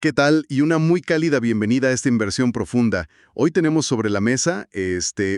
¿Qué tal? Y una muy cálida bienvenida a esta inversión profunda. Hoy tenemos sobre la mesa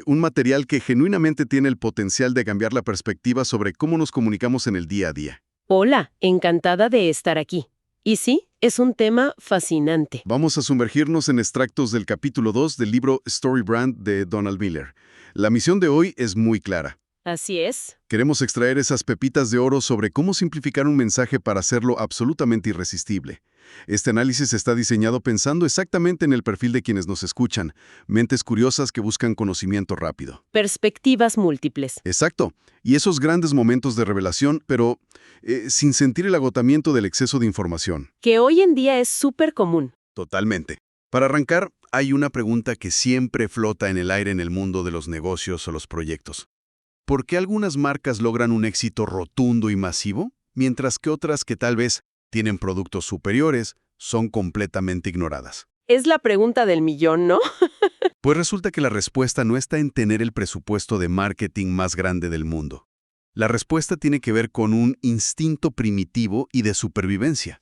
un material que genuinamente tiene el potencial de cambiar la perspectiva sobre cómo nos comunicamos en el día a día. Hola, encantada de estar aquí. Y sí, es un tema fascinante. Vamos a sumergirnos en extractos del capítulo 2 del libro Storybrand de Donald Miller. La misión de hoy es muy clara. Así es. Queremos extraer esas pepitas de oro sobre cómo simplificar un mensaje para hacerlo absolutamente irresistible. Este análisis está diseñado pensando exactamente en el perfil de quienes nos escuchan, mentes curiosas que buscan conocimiento rápido. Perspectivas múltiples. Exacto, y esos grandes momentos de revelación, pero sin sentir el agotamiento del exceso de información. Que hoy en día es súper común. Totalmente. Para arrancar, hay una pregunta que siempre flota en el aire en el mundo de los negocios o los proyectos. ¿Por qué algunas marcas logran un éxito rotundo y masivo, mientras que otras que tal vez tienen productos superiores son completamente ignoradas? Es la pregunta del millón, ¿no? Pues resulta que la respuesta no está en tener el presupuesto de marketing más grande del mundo. La respuesta tiene que ver con un instinto primitivo y de supervivencia.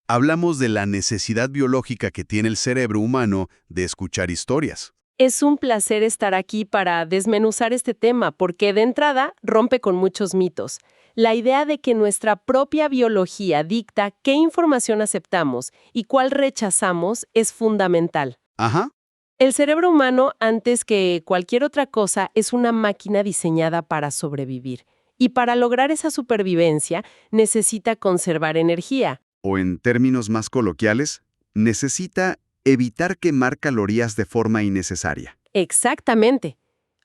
Hablamos de la necesidad biológica que tiene el cerebro humano de escuchar historias. Es un placer estar aquí para desmenuzar este tema, porque de entrada rompe con muchos mitos. La idea de que nuestra propia biología dicta qué información aceptamos y cuál rechazamos es fundamental. Ajá. El cerebro humano, antes que cualquier otra cosa, es una máquina diseñada para sobrevivir. Y para lograr esa supervivencia, necesita conservar energía. O en términos más coloquiales, necesita evitar quemar calorías de forma innecesaria. Exactamente.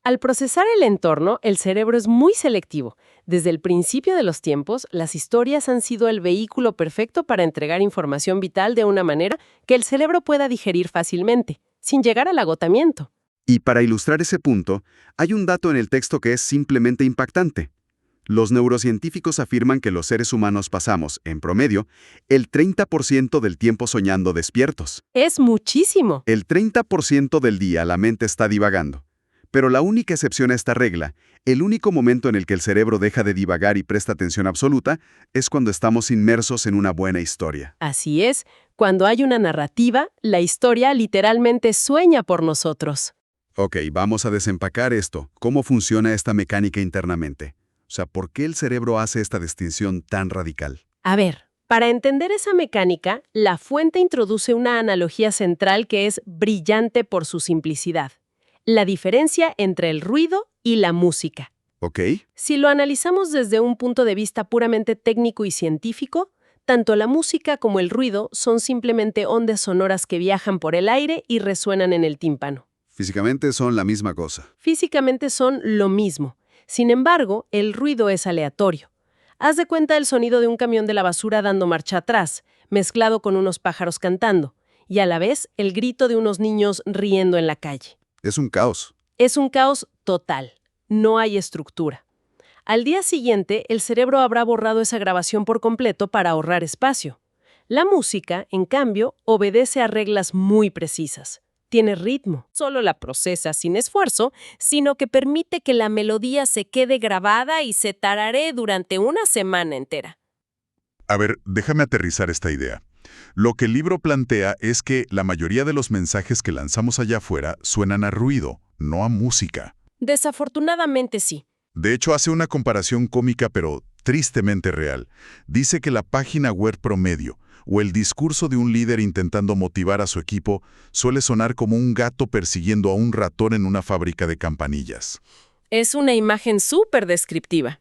Al procesar el entorno, el cerebro es muy selectivo. Desde el principio de los tiempos, las historias han sido el vehículo perfecto para entregar información vital de una manera que el cerebro pueda digerir fácilmente, sin llegar al agotamiento. Y para ilustrar ese punto, hay un dato en el texto que es simplemente impactante. Los neurocientíficos afirman que los seres humanos pasamos, en promedio, el 30% del tiempo soñando despiertos. Es muchísimo. El 30% del día la mente está divagando. Pero la única excepción a esta regla, el único momento en el que el cerebro deja de divagar y presta atención absoluta, es cuando estamos inmersos en una buena historia. Así es, cuando hay una narrativa, la historia literalmente sueña por nosotros. Ok, vamos a desempacar esto. ¿Cómo funciona esta mecánica internamente? O sea, ¿por qué el cerebro hace esta distinción tan radical? A ver, para entender esa mecánica, la fuente introduce una analogía central que es brillante por su simplicidad. La diferencia entre el ruido y la música. Ok. Si lo analizamos desde un punto de vista puramente técnico y científico, tanto la música como el ruido son simplemente ondas sonoras que viajan por el aire y resuenan en el tímpano. Físicamente son la misma cosa. Físicamente son lo mismo. Sin embargo, el ruido es aleatorio. Haz de cuenta el sonido de un camión de la basura dando marcha atrás, mezclado con unos pájaros cantando, y a la vez el grito de unos niños riendo en la calle. Es un caos. Es un caos total. No hay estructura. Al día siguiente, el cerebro habrá borrado esa grabación por completo para ahorrar espacio. La música, en cambio, obedece a reglas muy precisas. Tiene ritmo. Solo la procesa sin esfuerzo, sino que permite que la melodía se quede grabada y se tararee durante una semana entera. A ver, déjame aterrizar esta idea. Lo que el libro plantea es que la mayoría de los mensajes que lanzamos allá afuera suenan a ruido, no a música. Desafortunadamente sí. De hecho, hace una comparación cómica pero tristemente real. Dice que la página web promedio o el discurso de un líder intentando motivar a su equipo suele sonar como un gato persiguiendo a un ratón en una fábrica de campanillas. Es una imagen súper descriptiva.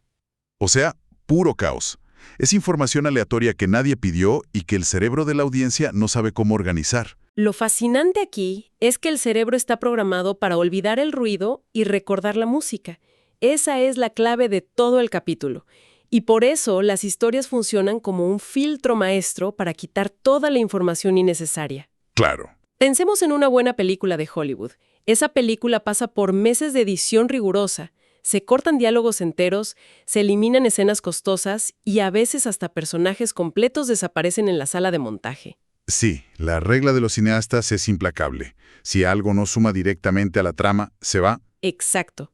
O sea, puro caos. Es información aleatoria que nadie pidió y que el cerebro de la audiencia no sabe cómo organizar. Lo fascinante aquí es que el cerebro está programado para olvidar el ruido y recordar la música. Esa es la clave de todo el capítulo. Y por eso las historias funcionan como un filtro maestro para quitar toda la información innecesaria. Claro. Pensemos en una buena película de Hollywood. Esa película pasa por meses de edición rigurosa. Se cortan diálogos enteros, se eliminan escenas costosas y a veces hasta personajes completos desaparecen en la sala de montaje. Sí, la regla de los cineastas es implacable. Si algo no suma directamente a la trama, se va. Exacto.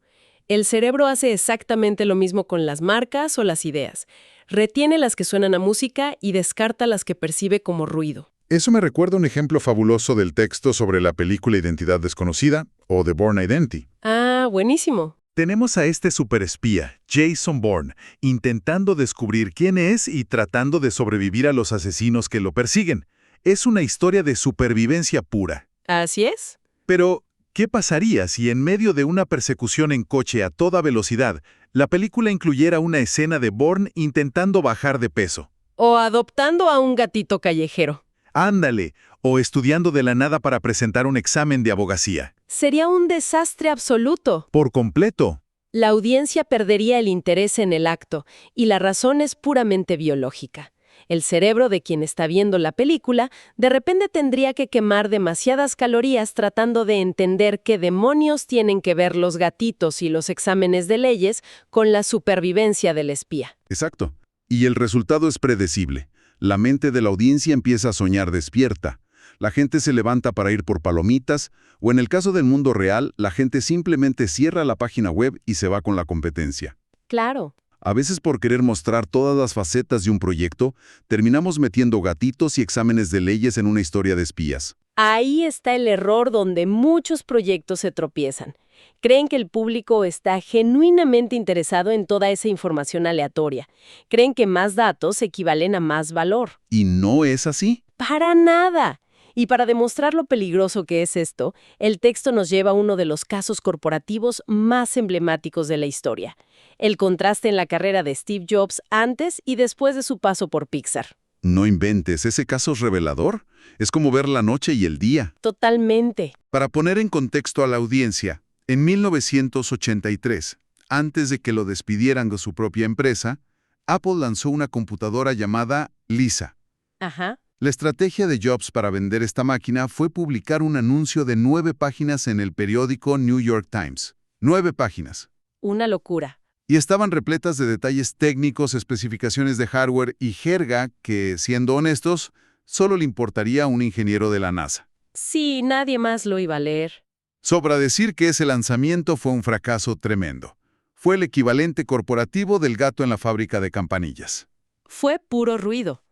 El cerebro hace exactamente lo mismo con las marcas o las ideas. Retiene las que suenan a música y descarta las que percibe como ruido. Eso me recuerda un ejemplo fabuloso del texto sobre la película Identidad Desconocida, o The Bourne Identity. Ah, buenísimo. Tenemos a este superespía, Jason Bourne, intentando descubrir quién es y tratando de sobrevivir a los asesinos que lo persiguen. Es una historia de supervivencia pura. Así es. Pero, ¿qué pasaría si en medio de una persecución en coche a toda velocidad, la película incluyera una escena de Bourne intentando bajar de peso? O adoptando a un gatito callejero. Ándale, o estudiando de la nada para presentar un examen de abogacía. Sería un desastre absoluto. Por completo. La audiencia perdería el interés en el acto, y la razón es puramente biológica. El cerebro de quien está viendo la película de repente tendría que quemar demasiadas calorías tratando de entender qué demonios tienen que ver los gatitos y los exámenes de leyes con la supervivencia del espía. Exacto. Y el resultado es predecible. La mente de la audiencia empieza a soñar despierta. La gente se levanta para ir por palomitas, o en el caso del mundo real, la gente simplemente cierra la página web y se va con la competencia. Claro. A veces por querer mostrar todas las facetas de un proyecto, terminamos metiendo gatitos y exámenes de leyes en una historia de espías. Ahí está el error donde muchos proyectos se tropiezan. Creen que el público está genuinamente interesado en toda esa información aleatoria. Creen que más datos equivalen a más valor. ¿Y no es así? ¡Para nada! Y para demostrar lo peligroso que es esto, el texto nos lleva a uno de los casos corporativos más emblemáticos de la historia. El contraste en la carrera de Steve Jobs antes y después de su paso por Pixar. No inventes, ese caso es revelador. Es como ver la noche y el día. Totalmente. Para poner en contexto a la audiencia, en 1983, antes de que lo despidieran de su propia empresa, Apple lanzó una computadora llamada Lisa. Ajá. La estrategia de Jobs para vender esta máquina fue publicar un anuncio de 9 páginas en el periódico New York Times. 9 páginas. Una locura. Y estaban repletas de detalles técnicos, especificaciones de hardware y jerga que, siendo honestos, solo le importaría a un ingeniero de la NASA. Sí, nadie más lo iba a leer. Sobra decir que ese lanzamiento fue un fracaso tremendo. Fue el equivalente corporativo del gato en la fábrica de campanillas. Fue puro ruido.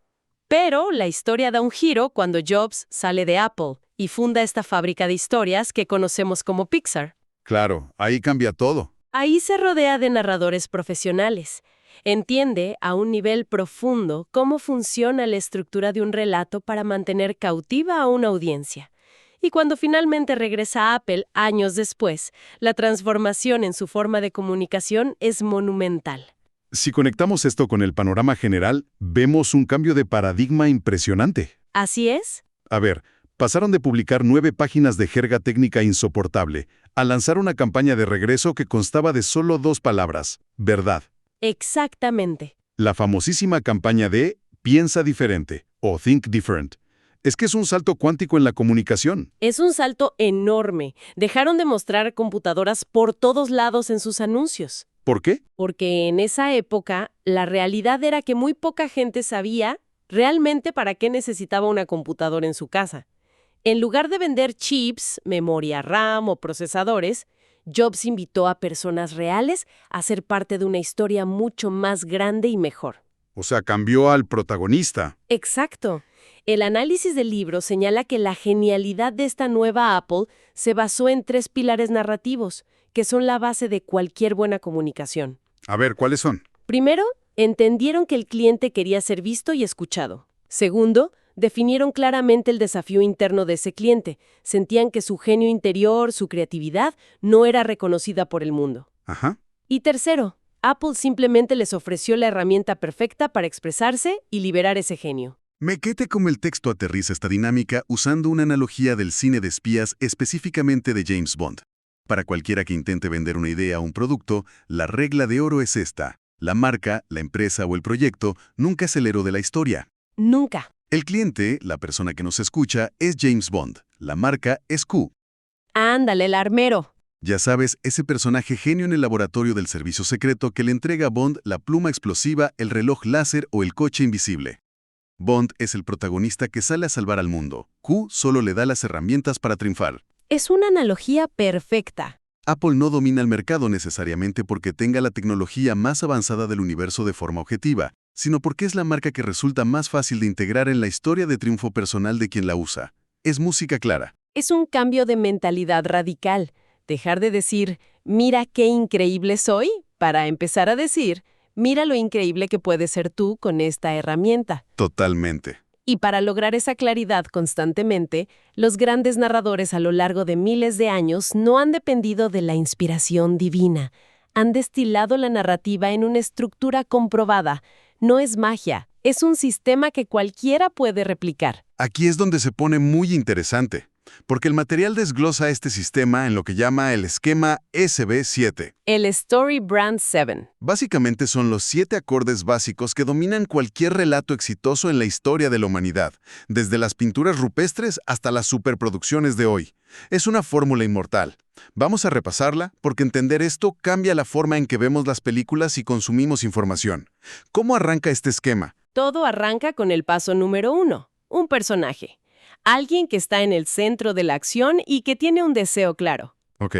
Pero la historia da un giro cuando Jobs sale de Apple y funda esta fábrica de historias que conocemos como Pixar. Claro, ahí cambia todo. Ahí se rodea de narradores profesionales. Entiende a un nivel profundo cómo funciona la estructura de un relato para mantener cautiva a una audiencia. Y cuando finalmente regresa a Apple años después, la transformación en su forma de comunicación es monumental. Si conectamos esto con el panorama general, vemos un cambio de paradigma impresionante. ¿Así es? A ver, pasaron de publicar 9 páginas de jerga técnica insoportable a lanzar una campaña de regreso que constaba de solo 2 palabras: verdad. Exactamente. La famosísima campaña de Piensa diferente o Think Different. Es que es un salto cuántico en la comunicación. Es un salto enorme. Dejaron de mostrar computadoras por todos lados en sus anuncios. ¿Por qué? Porque en esa época, la realidad era que muy poca gente sabía realmente para qué necesitaba una computadora en su casa. En lugar de vender chips, memoria RAM o procesadores, Jobs invitó a personas reales a ser parte de una historia mucho más grande y mejor. O sea, cambió al protagonista. Exacto. El análisis del libro señala que la genialidad de esta nueva Apple se basó en 3 pilares narrativos, que son la base de cualquier buena comunicación. A ver, ¿cuáles son? Primero, entendieron que el cliente quería ser visto y escuchado. Segundo, definieron claramente el desafío interno de ese cliente. Sentían que su genio interior, su creatividad, no era reconocida por el mundo. Ajá. Y tercero, Apple simplemente les ofreció la herramienta perfecta para expresarse y liberar ese genio. Me quedé como el texto aterriza esta dinámica usando una analogía del cine de espías, específicamente de James Bond. Para cualquiera que intente vender una idea o un producto, la regla de oro es esta: la marca, la empresa o el proyecto nunca es el héroe de la historia. Nunca. El cliente, la persona que nos escucha, es James Bond. La marca es Q. Ándale, el armero. Ya sabes, ese personaje genio en el laboratorio del servicio secreto que le entrega a Bond la pluma explosiva, el reloj láser o el coche invisible. Bond es el protagonista que sale a salvar al mundo. Q solo le da las herramientas para triunfar. Es una analogía perfecta. Apple no domina el mercado necesariamente porque tenga la tecnología más avanzada del universo de forma objetiva. sino porque es la marca que resulta más fácil de integrar en la historia de triunfo personal de quien la usa. Es música clara. Es un cambio de mentalidad radical. Dejar de decir, mira qué increíble soy, para empezar a decir, mira lo increíble que puedes ser tú con esta herramienta. Totalmente. Y para lograr esa claridad constantemente, los grandes narradores a lo largo de miles de años no han dependido de la inspiración divina. Han destilado la narrativa en una estructura comprobada. No es magia, es un sistema que cualquiera puede replicar. Aquí es donde se pone muy interesante, porque el material desglosa este sistema en lo que llama el esquema SB7. El Story Brand 7. Básicamente son los 7 acordes básicos que dominan cualquier relato exitoso en la historia de la humanidad, desde las pinturas rupestres hasta las superproducciones de hoy. Es una fórmula inmortal. Vamos a repasarla porque entender esto cambia la forma en que vemos las películas y consumimos información. ¿Cómo arranca este esquema? Todo arranca con el paso número 1, un personaje. Alguien que está en el centro de la acción y que tiene un deseo claro. Ok.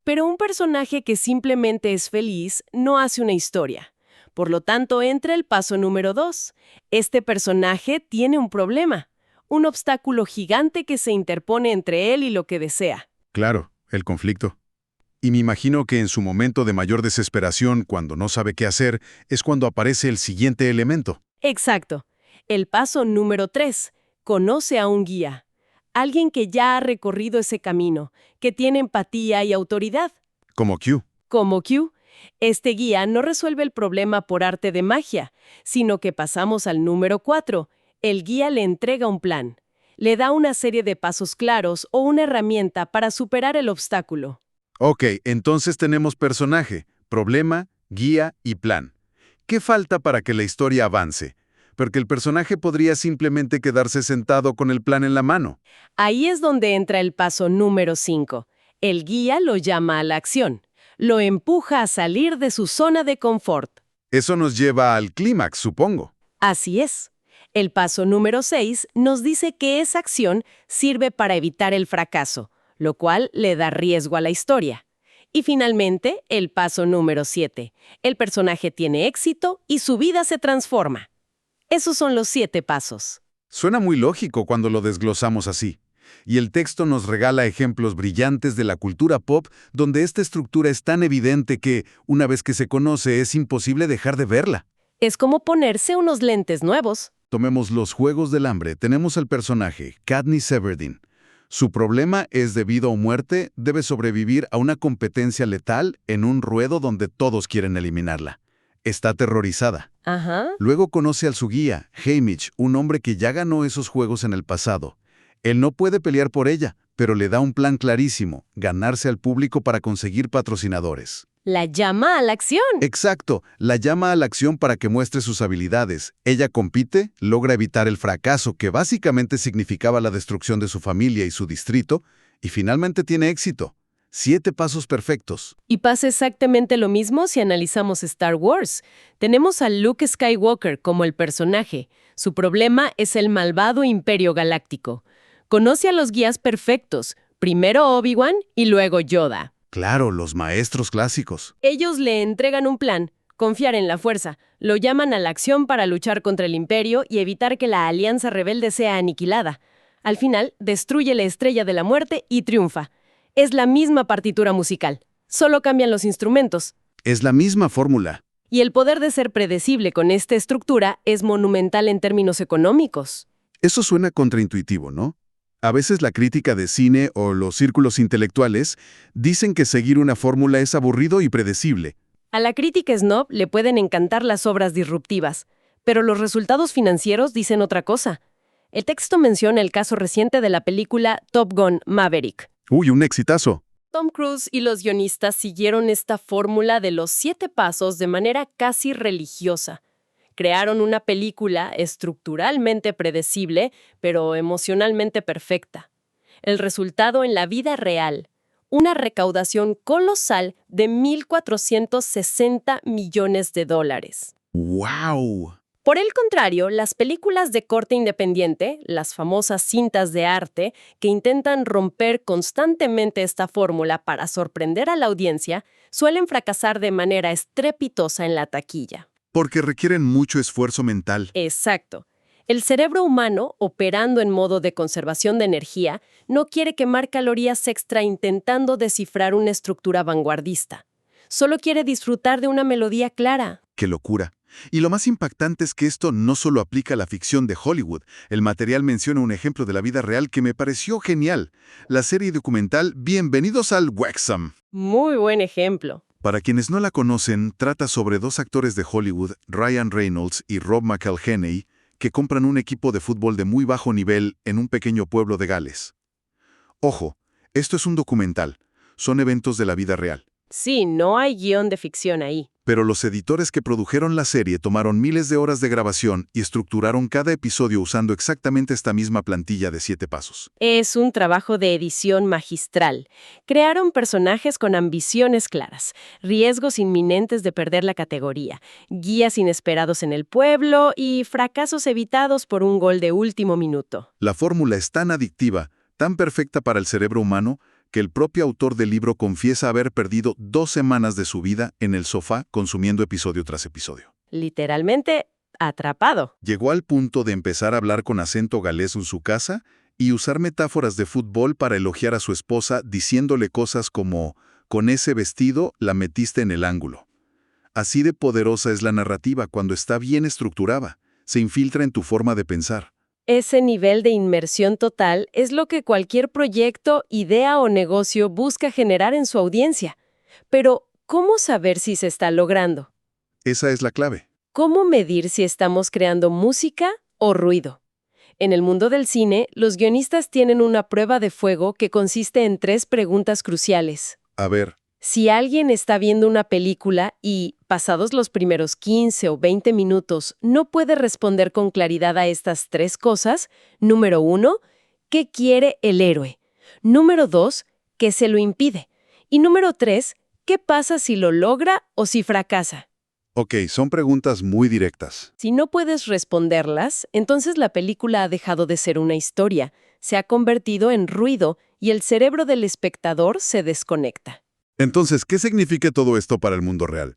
Pero un personaje que simplemente es feliz no hace una historia. Por lo tanto, entra el paso número 2. Este personaje tiene un problema, un obstáculo gigante que se interpone entre él y lo que desea. Claro, el conflicto. Y me imagino que en su momento de mayor desesperación, cuando no sabe qué hacer, es cuando aparece el siguiente elemento. Exacto. El paso número 3. Conoce a un guía. Alguien que ya ha recorrido ese camino, que tiene empatía y autoridad. Como Q. Como Q, este guía no resuelve el problema por arte de magia, sino que pasamos al número 4. El guía le entrega un plan. Le da una serie de pasos claros o una herramienta para superar el obstáculo. Ok, entonces tenemos personaje, problema, guía y plan. ¿Qué falta para que la historia avance? Porque el personaje podría simplemente quedarse sentado con el plan en la mano. Ahí es donde entra el paso número 5. El guía lo llama a la acción. Lo empuja a salir de su zona de confort. Eso nos lleva al clímax, supongo. Así es. El paso número 6 nos dice que esa acción sirve para evitar el fracaso, lo cual le da riesgo a la historia. Y finalmente, el paso número 7. El personaje tiene éxito y su vida se transforma. Esos son los 7 pasos. Suena muy lógico cuando lo desglosamos así. Y el texto nos regala ejemplos brillantes de la cultura pop donde esta estructura es tan evidente que, una vez que se conoce, es imposible dejar de verla. Es como ponerse unos lentes nuevos. Tomemos los Juegos del Hambre. Tenemos al personaje, Katniss Everdeen. Su problema es de vida o muerte, debe sobrevivir a una competencia letal en un ruedo donde todos quieren eliminarla. Está aterrorizada. Ajá. Luego conoce al su guía, Haymitch, un hombre que ya ganó esos juegos en el pasado. Él no puede pelear por ella, pero le da un plan clarísimo, ganarse al público para conseguir patrocinadores. La llama a la acción. Exacto, la llama a la acción para que muestre sus habilidades. Ella compite, logra evitar el fracaso, que básicamente significaba la destrucción de su familia y su distrito, y finalmente tiene éxito. 7 pasos perfectos. Y pasa exactamente lo mismo si analizamos Star Wars. Tenemos a Luke Skywalker como el personaje. Su problema es el malvado Imperio Galáctico. Conoce a los guías perfectos, primero Obi-Wan y luego Yoda. Claro, los maestros clásicos. Ellos le entregan un plan, confiar en la fuerza, lo llaman a la acción para luchar contra el Imperio y evitar que la Alianza Rebelde sea aniquilada. Al final, destruye la Estrella de la Muerte y triunfa. Es la misma partitura musical, solo cambian los instrumentos. Es la misma fórmula. Y el poder de ser predecible con esta estructura es monumental en términos económicos. Eso suena contraintuitivo, ¿no? A veces la crítica de cine o los círculos intelectuales dicen que seguir una fórmula es aburrido y predecible. A la crítica snob le pueden encantar las obras disruptivas, pero los resultados financieros dicen otra cosa. El texto menciona el caso reciente de la película Top Gun: Maverick. ¡Uy, un exitazo! Tom Cruise y los guionistas siguieron esta fórmula de los 7 pasos de manera casi religiosa. Crearon una película estructuralmente predecible, pero emocionalmente perfecta. El resultado en la vida real, una recaudación colosal de $1,460 millones. ¡Wow! Por el contrario, las películas de corte independiente, las famosas cintas de arte, que intentan romper constantemente esta fórmula para sorprender a la audiencia, suelen fracasar de manera estrepitosa en la taquilla. Porque requieren mucho esfuerzo mental. Exacto. El cerebro humano, operando en modo de conservación de energía, no quiere quemar calorías extra intentando descifrar una estructura vanguardista. Solo quiere disfrutar de una melodía clara. ¡Qué locura! Y lo más impactante es que esto no solo aplica a la ficción de Hollywood. El material menciona un ejemplo de la vida real que me pareció genial. La serie documental Bienvenidos al Wrexham. Muy buen ejemplo. Para quienes no la conocen, trata sobre dos actores de Hollywood, Ryan Reynolds y Rob McElhenney, que compran un equipo de fútbol de muy bajo nivel en un pequeño pueblo de Gales. Ojo, esto es un documental. Son eventos de la vida real. Sí, no hay guión de ficción ahí. Pero los editores que produjeron la serie tomaron miles de horas de grabación y estructuraron cada episodio usando exactamente esta misma plantilla de 7 pasos. Es un trabajo de edición magistral. Crearon personajes con ambiciones claras, riesgos inminentes de perder la categoría, guías inesperados en el pueblo y fracasos evitados por un gol de último minuto. La fórmula es tan adictiva, tan perfecta para el cerebro humano, que el propio autor del libro confiesa haber perdido 2 semanas de su vida en el sofá consumiendo episodio tras episodio. Literalmente atrapado. Llegó al punto de empezar a hablar con acento galés en su casa y usar metáforas de fútbol para elogiar a su esposa diciéndole cosas como «con ese vestido la metiste en el ángulo». Así de poderosa es la narrativa cuando está bien estructurada, se infiltra en tu forma de pensar. Ese nivel de inmersión total es lo que cualquier proyecto, idea o negocio busca generar en su audiencia. Pero, ¿cómo saber si se está logrando? Esa es la clave. ¿Cómo medir si estamos creando música o ruido? En el mundo del cine, los guionistas tienen una prueba de fuego que consiste en 3 preguntas cruciales. A ver, Si alguien está viendo una película y, pasados los primeros 15 o 20 minutos, no puede responder con claridad a estas 3 cosas, número 1, ¿qué quiere el héroe? Número 2, ¿qué se lo impide? Y número 3, ¿qué pasa si lo logra o si fracasa? ok, son preguntas muy directas. Si no puedes responderlas, entonces la película ha dejado de ser una historia, se ha convertido en ruido y el cerebro del espectador se desconecta. Entonces, ¿qué significa todo esto para el mundo real?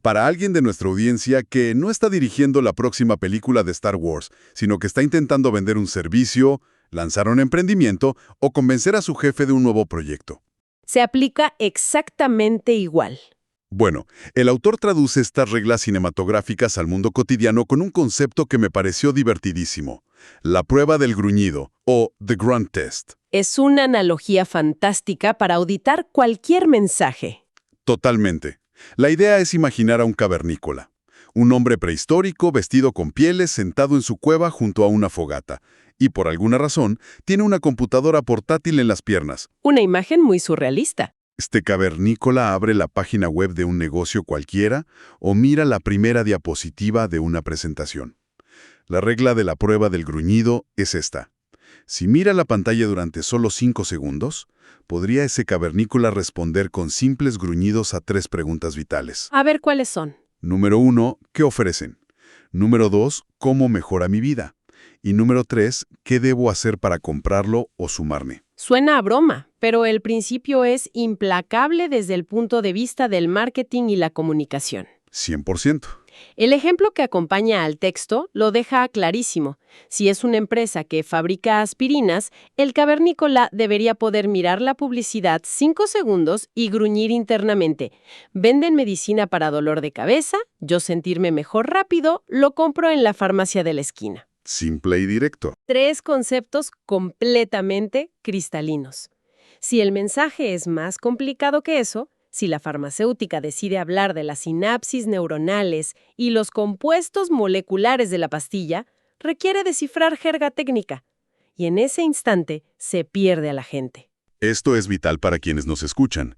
Para alguien de nuestra audiencia que no está dirigiendo la próxima película de Star Wars, sino que está intentando vender un servicio, lanzar un emprendimiento o convencer a su jefe de un nuevo proyecto. Se aplica exactamente igual. Bueno, el autor traduce estas reglas cinematográficas al mundo cotidiano con un concepto que me pareció divertidísimo: la prueba del gruñido, o The Grunt Test. Es una analogía fantástica para auditar cualquier mensaje. Totalmente. La idea es imaginar a un cavernícola. Un hombre prehistórico, vestido con pieles, sentado en su cueva junto a una fogata. Y por alguna razón, tiene una computadora portátil en las piernas. Una imagen muy surrealista. Este cavernícola abre la página web de un negocio cualquiera o mira la primera diapositiva de una presentación. La regla de la prueba del gruñido es esta. Si mira la pantalla durante solo 5 segundos, podría ese cavernícola responder con simples gruñidos a 3 preguntas vitales. A ver cuáles son. Número 1, ¿qué ofrecen? Número 2, ¿cómo mejora mi vida? Y número 3, ¿qué debo hacer para comprarlo o sumarme? Suena a broma, pero el principio es implacable desde el punto de vista del marketing y la comunicación. 100%. El ejemplo que acompaña al texto lo deja clarísimo. Si es una empresa que fabrica aspirinas, el cavernícola debería poder mirar la publicidad 5 segundos y gruñir internamente: «Venden medicina para dolor de cabeza, yo sentirme mejor rápido, lo compro en la farmacia de la esquina». Simple y directo. 3 conceptos completamente cristalinos. Si el mensaje es más complicado que eso, si la farmacéutica decide hablar de las sinapsis neuronales y los compuestos moleculares de la pastilla, requiere descifrar jerga técnica. Y en ese instante se pierde a la gente. Esto es vital para quienes nos escuchan.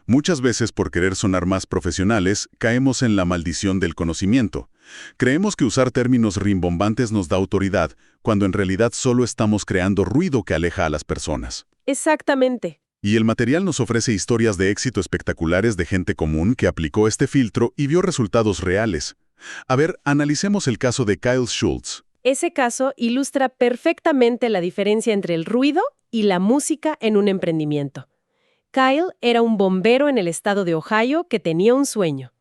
Muchas veces, por querer sonar más profesionales, caemos en la maldición del conocimiento. Creemos que usar términos rimbombantes nos da autoridad, cuando en realidad solo estamos creando ruido que aleja a las personas. Exactamente. Y el material nos ofrece historias de éxito espectaculares de gente común que aplicó este filtro y vio resultados reales. A ver, analicemos el caso de Kyle Schultz. Ese caso ilustra perfectamente la diferencia entre el ruido y la música en un emprendimiento. Kyle era un bombero en el estado de Ohio que tenía un sueño.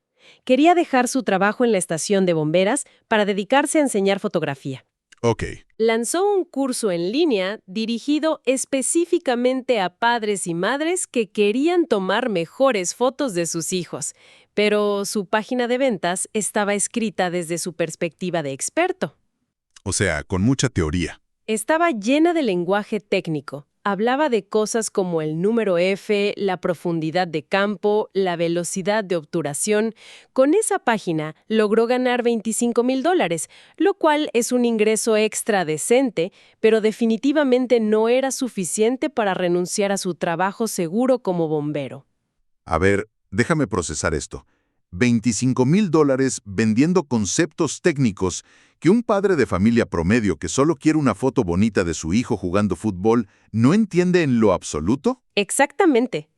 Quería dejar su trabajo en la estación de bomberas para dedicarse a enseñar fotografía. Ok. Lanzó un curso en línea dirigido específicamente a padres y madres que querían tomar mejores fotos de sus hijos, pero su página de ventas estaba escrita desde su perspectiva de experto. O sea, con mucha teoría. Estaba llena de lenguaje técnico. Hablaba de cosas como el número F, la profundidad de campo, la velocidad de obturación. Con esa página logró ganar $25,000, lo cual es un ingreso extra decente, pero definitivamente no era suficiente para renunciar a su trabajo seguro como bombero. A ver, déjame procesar esto. $25,000 vendiendo conceptos técnicos que un padre de familia promedio que solo quiere una foto bonita de su hijo jugando fútbol no entiende en lo absoluto. Exactamente.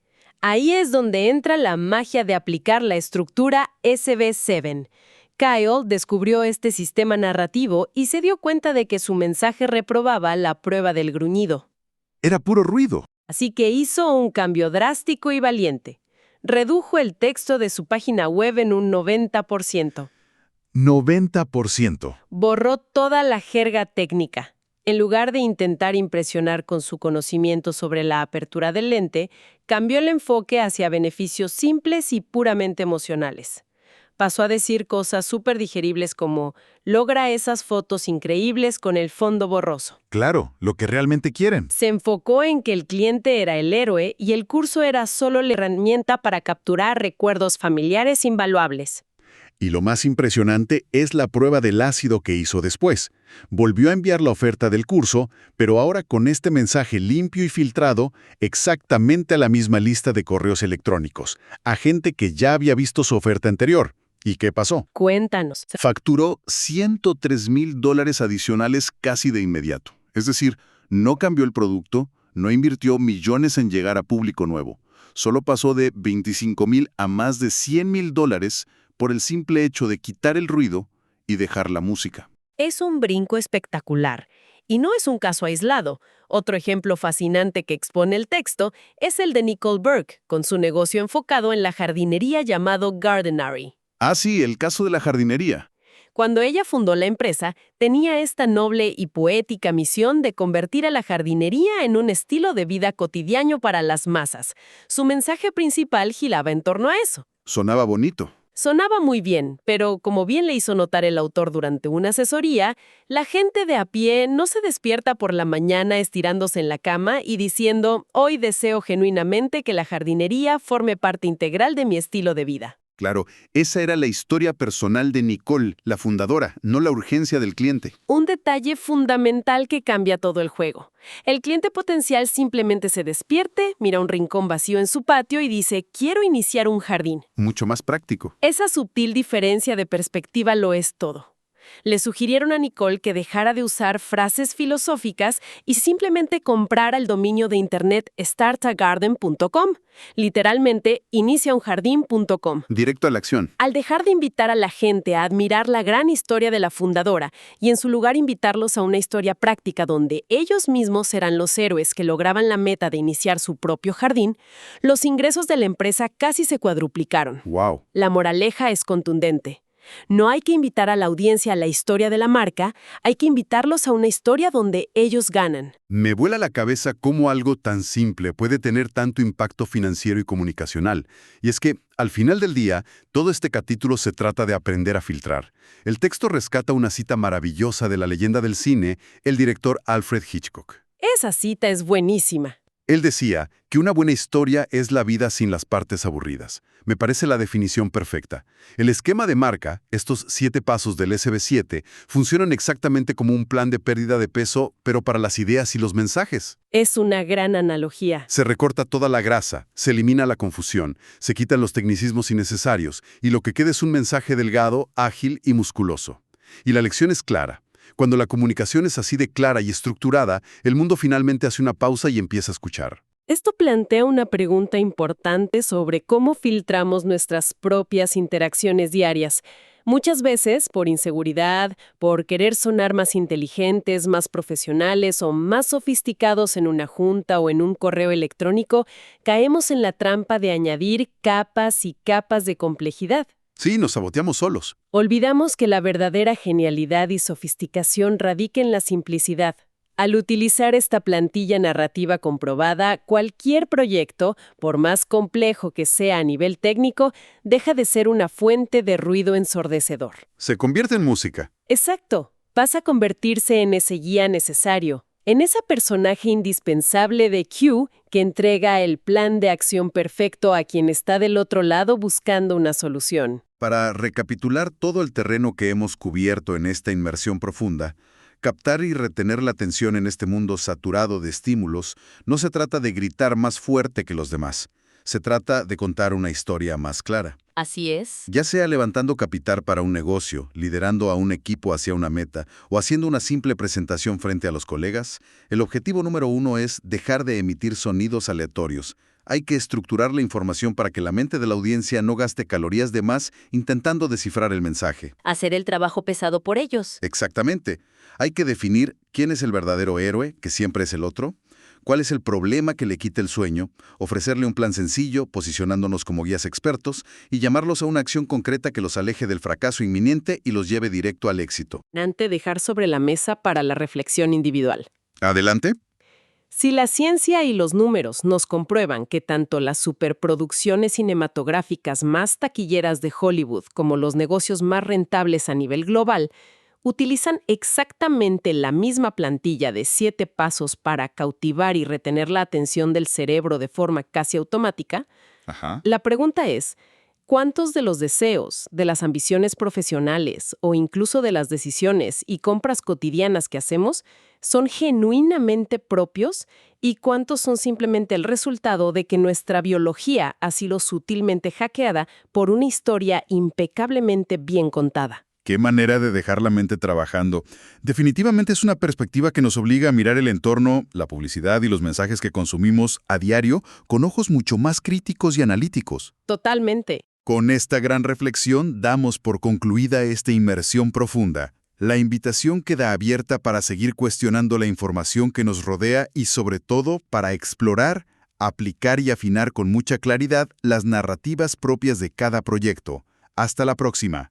Ahí es donde entra la magia de aplicar la estructura SB7. Kyle descubrió este sistema narrativo y se dio cuenta de que su mensaje reprobaba la prueba del gruñido. Era puro ruido. Así que hizo un cambio drástico y valiente. Redujo el texto de su página web en un 90%. 90%. Borró toda la jerga técnica. En lugar de intentar impresionar con su conocimiento sobre la apertura del lente, cambió el enfoque hacia beneficios simples y puramente emocionales. Pasó a decir cosas súper digeribles como, logra esas fotos increíbles con el fondo borroso. Claro, lo que realmente quieren. Se enfocó en que el cliente era el héroe y el curso era solo la herramienta para capturar recuerdos familiares invaluables. Y lo más impresionante es la prueba del ácido que hizo después. Volvió a enviar la oferta del curso, pero ahora con este mensaje limpio y filtrado, exactamente a la misma lista de correos electrónicos, a gente que ya había visto su oferta anterior. ¿Y qué pasó? Cuéntanos. Facturó $103,000 adicionales casi de inmediato. Es decir, no cambió el producto, no invirtió millones en llegar a público nuevo. Solo pasó de $25,000 a más de $100,000 por el simple hecho de quitar el ruido y dejar la música. Es un brinco espectacular. Y no es un caso aislado. Otro ejemplo fascinante que expone el texto es el de Nicole Burke, con su negocio enfocado en la jardinería llamado Gardenary. Ah, sí, el caso de la jardinería. Cuando ella fundó la empresa, tenía esta noble y poética misión de convertir a la jardinería en un estilo de vida cotidiano para las masas. Su mensaje principal giraba en torno a eso. Sonaba bonito. Sonaba muy bien, pero como bien le hizo notar el autor durante una asesoría, la gente de a pie no se despierta por la mañana estirándose en la cama y diciendo, hoy deseo genuinamente que la jardinería forme parte integral de mi estilo de vida. Claro, esa era la historia personal de Nicole, la fundadora, no la urgencia del cliente. Un detalle fundamental que cambia todo el juego. El cliente potencial simplemente se despierte, mira un rincón vacío en su patio y dice, quiero iniciar un jardín. Mucho más práctico. Esa sutil diferencia de perspectiva lo es todo. Le sugirieron a Nicole que dejara de usar frases filosóficas y simplemente comprara el dominio de internet startagarden.com, literalmente iniciaunjardín.com. Directo a la acción. Al dejar de invitar a la gente a admirar la gran historia de la fundadora y en su lugar invitarlos a una historia práctica donde ellos mismos eran los héroes que lograban la meta de iniciar su propio jardín, los ingresos de la empresa casi se cuadruplicaron. ¡Wow! La moraleja es contundente. No hay que invitar a la audiencia a la historia de la marca, hay que invitarlos a una historia donde ellos ganan. Me vuela la cabeza cómo algo tan simple puede tener tanto impacto financiero y comunicacional. Y es que, al final del día, todo este capítulo se trata de aprender a filtrar. El texto rescata una cita maravillosa de la leyenda del cine, el director Alfred Hitchcock. Esa cita es buenísima. Él decía que una buena historia es la vida sin las partes aburridas. Me parece la definición perfecta. El esquema de marca, estos 7 pasos del SB7, funcionan exactamente como un plan de pérdida de peso, pero para las ideas y los mensajes. Es una gran analogía. Se recorta toda la grasa, se elimina la confusión, se quitan los tecnicismos innecesarios, y lo que queda es un mensaje delgado, ágil y musculoso. Y la lección es clara. Cuando la comunicación es así de clara y estructurada, el mundo finalmente hace una pausa y empieza a escuchar. Esto plantea una pregunta importante sobre cómo filtramos nuestras propias interacciones diarias. Muchas veces, por inseguridad, por querer sonar más inteligentes, más profesionales o más sofisticados en una junta o en un correo electrónico, caemos en la trampa de añadir capas y capas de complejidad. Sí, nos saboteamos solos. Olvidamos que la verdadera genialidad y sofisticación radica en la simplicidad. Al utilizar esta plantilla narrativa comprobada, cualquier proyecto, por más complejo que sea a nivel técnico, deja de ser una fuente de ruido ensordecedor. Se convierte en música. Exacto. Pasa a convertirse en ese guía necesario, en ese personaje indispensable de Q que entrega el plan de acción perfecto a quien está del otro lado buscando una solución. Para recapitular todo el terreno que hemos cubierto en esta inmersión profunda, captar y retener la atención en este mundo saturado de estímulos no se trata de gritar más fuerte que los demás. Se trata de contar una historia más clara. Así es. Ya sea levantando capital para un negocio, liderando a un equipo hacia una meta o haciendo una simple presentación frente a los colegas, el objetivo número 1 es dejar de emitir sonidos aleatorios. Hay que estructurar la información para que la mente de la audiencia no gaste calorías de más intentando descifrar el mensaje. Hacer el trabajo pesado por ellos. Exactamente. Hay que definir quién es el verdadero héroe, que siempre es el otro, cuál es el problema que le quita el sueño, ofrecerle un plan sencillo, posicionándonos como guías expertos, y llamarlos a una acción concreta que los aleje del fracaso inminente y los lleve directo al éxito. Dejar sobre la mesa para la reflexión individual. ¿Adelante? Si la ciencia y los números nos comprueban que tanto las superproducciones cinematográficas más taquilleras de Hollywood como los negocios más rentables a nivel global utilizan exactamente la misma plantilla de 7 pasos para cautivar y retener la atención del cerebro de forma casi automática, la pregunta es, ¿cuántos de los deseos, de las ambiciones profesionales o incluso de las decisiones y compras cotidianas que hacemos son genuinamente propios y cuántos son simplemente el resultado de que nuestra biología ha sido sutilmente hackeada por una historia impecablemente bien contada? Qué manera de dejar la mente trabajando. Definitivamente es una perspectiva que nos obliga a mirar el entorno, la publicidad y los mensajes que consumimos a diario con ojos mucho más críticos y analíticos. Totalmente. Con esta gran reflexión damos por concluida esta inmersión profunda. La invitación queda abierta para seguir cuestionando la información que nos rodea y sobre todo para explorar, aplicar y afinar con mucha claridad las narrativas propias de cada proyecto. Hasta la próxima.